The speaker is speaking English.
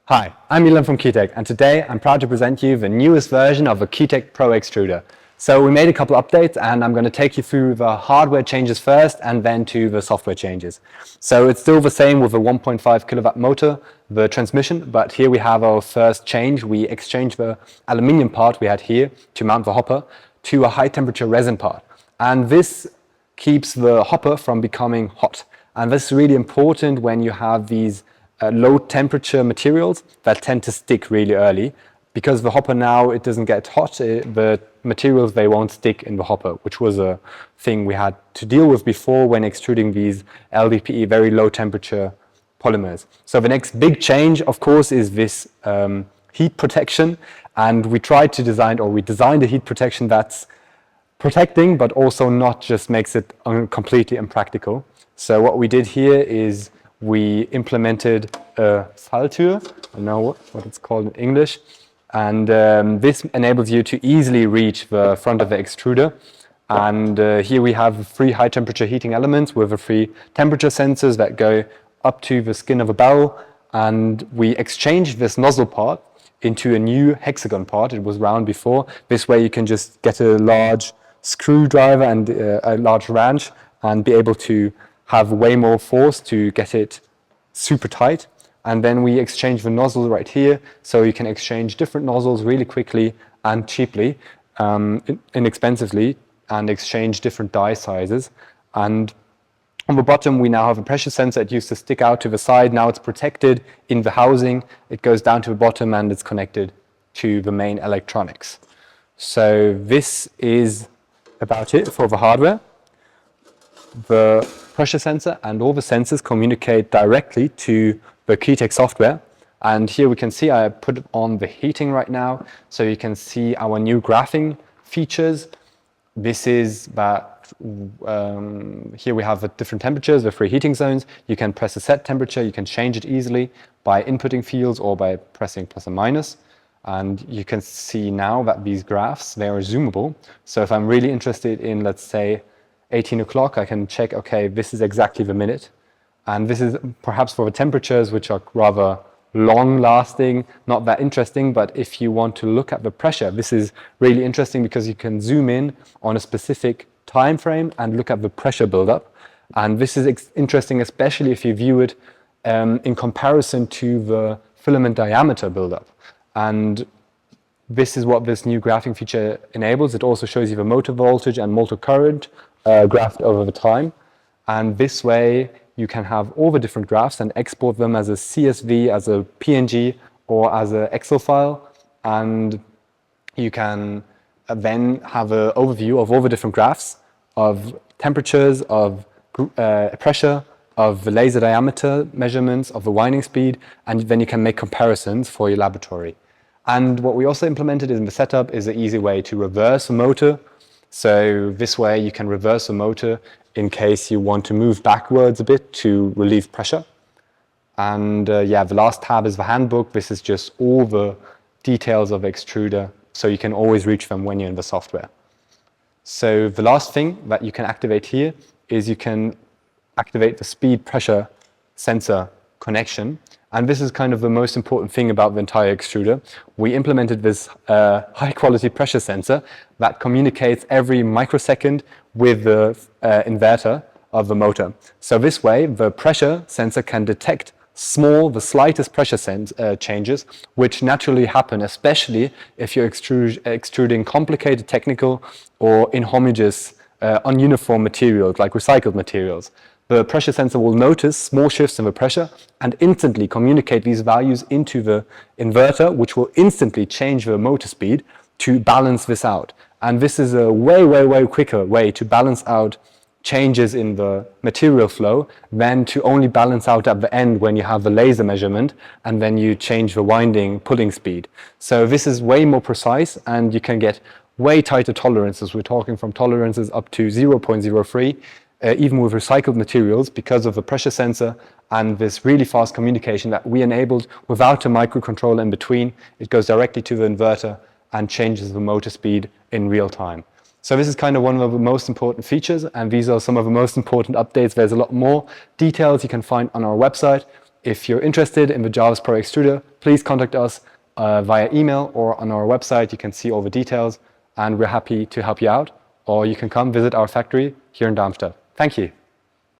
Hi, I'm Milan from QiTech, and today I'm proud to present you the newest version of the QiTech Pro Extruder. So we made a couple updates, and I'm going to take you through the hardware changes first and then to the software changes. So it's still the same with the 1.5 kilowatt motor, the transmission, but here we have our first change. We exchanged the aluminium part we had here to mount the hopper to a high temperature resin part. And this keeps the hopper from becoming hot. And this is really important when you have these low temperature materials that tend to stick really early. Because the hopper now, it doesn't get hot, the materials, they won't stick in the hopper, which was a thing we had to deal with before when extruding these LDPE, very low temperature polymers. So the next big change, of course, is this heat protection. And we tried to design, or we designed a heat protection that's protecting, but also not just makes it completely impractical. So what we did here is we implemented a Falltür, I don't know what it's called in English, and this enables you to easily reach the front of the extruder. And here we have 3 high temperature heating elements with the 3 temperature sensors that go up to the skin of a barrel, and we exchanged this nozzle part into a new hexagon part. It was round before. This way you can just get a large screwdriver and a large wrench and be able to have way more force to get it super tight. And then we exchange the nozzle right here, so you can exchange different nozzles really quickly and cheaply, inexpensively, and exchange different die sizes. And on the bottom we now have a pressure sensor. It used to stick out to the side. Now it's protected in the housing. It goes down to the bottom and it's connected to the main electronics. So this is about it for the hardware. The pressure sensor and all the sensors communicate directly to the QiTech software. And here we can see I put it on the heating right now, so you can see our new graphing features. This is that here we have the different temperatures, the 3 heating zones. You can press a set temperature, you can change it easily by inputting fields or by pressing plus and minus. And you can see now that these graphs, they are zoomable. So if I'm really interested in, let's say, 18 o'clock, I can check, okay, this is exactly the minute. And this is perhaps for the temperatures, which are rather long lasting, not that interesting. But if you want to look at the pressure, this is really interesting because you can zoom in on a specific time frame and look at the pressure buildup. And this is interesting, especially if you view it in comparison to the filament diameter buildup. And this is what this new graphing feature enables. It also shows you the motor voltage and motor current graphed over the time. And this way you can have all the different graphs and export them as a CSV, as a PNG, or as an Excel file. And you can then have an overview of all the different graphs of temperatures, of pressure, of the laser diameter measurements, of the winding speed, and then you can make comparisons for your laboratory. And what we also implemented in the setup is an easy way to reverse a motor. So this way you can reverse a motor in case you want to move backwards a bit to relieve pressure. And yeah, the last tab is the handbook. This is just all the details of the extruder, so you can always reach them when you're in the software. So the last thing that you can activate here is you can activate the speed pressure sensor connection. And this is kind of the most important thing about the entire extruder. We implemented this high quality pressure sensor that communicates every microsecond with the inverter of the motor. So this way, the pressure sensor can detect the slightest pressure changes, which naturally happen, especially if you're extruding complicated technical or inhomogeneous, ununiform materials like recycled materials. The pressure sensor will notice small shifts in the pressure and instantly communicate these values into the inverter, which will instantly change the motor speed to balance this out. And this is a way quicker way to balance out changes in the material flow than to only balance out at the end when you have the laser measurement and then you change the winding pulling speed. So this is way more precise, and you can get way tighter tolerances. We're talking from tolerances up to 0.03. Even with recycled materials, because of the pressure sensor and this really fast communication that we enabled without a microcontroller in between. It goes directly to the inverter and changes the motor speed in real time. So this is kind of one of the most important features, and these are some of the most important updates. There's a lot more details you can find on our website. If you're interested in the Jarvis Pro Extruder, please contact us via email or on our website. You can see all the details, and we're happy to help you out. Or you can come visit our factory here in Darmstadt. Thank you.